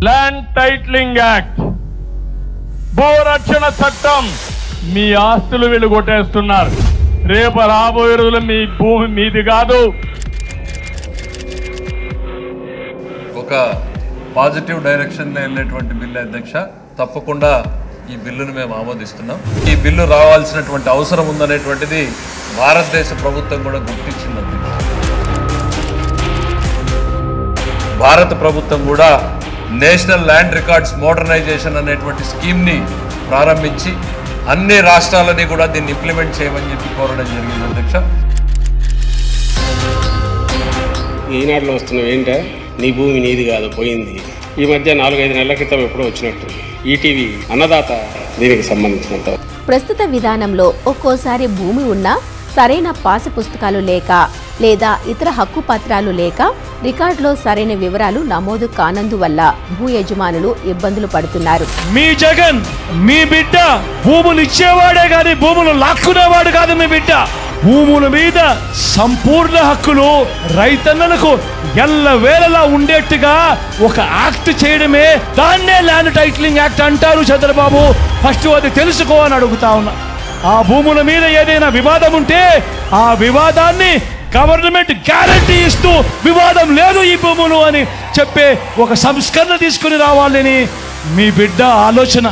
Land titling act, భూరక్షణ చట్టం, మీ ఆస్తులు వీళ్ళు కొట్టేస్తున్నారు. రేపు రాబోయే రోజులు మీ భూమి మీది కాదు. ఒక పాజిటివ్ డైరెక్షన్లో వెళ్ళేటువంటి బిల్లు అధ్యక్ష, తప్పకుండా ఈ బిల్లును మేము ఆమోదిస్తున్నాం. ఈ బిల్లు రావాల్సినటువంటి అవసరం ఉందనేటువంటిది భారతదేశ ప్రభుత్వం కూడా గుర్తించింది అధ్యక్ష. భారత ప్రభుత్వం కూడా నేషనల్ ల్యాండ్ రికార్డ్స్ మోడర్నైజేషన్ అనేటువంటి స్కీమ్ని ప్రారంభించి అన్ని రాష్ట్రాలని కూడా దీన్ని ఇంప్లిమెంట్ చేయమని చెప్పి కోరడం జరిగింది అధ్యక్ష. ఈనాడులో వస్తున్నావు ఏంటా, నీ భూమి నీది కాదు పోయింది. ఈ మధ్య 4-5 నెలల క్రితం ఎప్పుడో వచ్చినట్టు ఈటీవీ అన్నదాత దీనికి సంబంధించినంత. ప్రస్తుత విధానంలో ఒక్కోసారి భూమి ఉన్నా సరైన పాసు పుస్తకాలు లేక లేదా ఇతర హక్కు పత్రాలు లేక రికార్డులో సరైన వివరాలు నమోదు కానందువల్ల భూ యజమానులు ఇబ్బందులు పడుతున్నారు. మీ జగన్ మీ బిడ్డ భూములు ఇచ్చేవాడే కాదు, భూములు లాక్కునేవాడు కాదు. మీ బిడ్డ భూముల మీద సంపూర్ణ హక్కులు రైతన్నలకు ఎల్లవేళలా ఉండేట్టుగా ఒక యాక్ట్ చేయడమే, దాన్నే ల్యాండ్ టైటిలింగ్ యాక్ట్ అంటారు. చంద్రబాబు ఫస్ట్ అది తెలుసుకో అని అడుగుతా ఉన్నా. ఆ భూముల మీద ఏదైనా వివాదం ఉంటే ఆ వివాదాన్ని గవర్నమెంట్ గ్యారంటీ ఇస్తూ వివాదం లేదు ఈ భూములు అని చెప్పే ఒక సంస్కరణ తీసుకుని రావాలని మీ బిడ్డ ఆలోచన.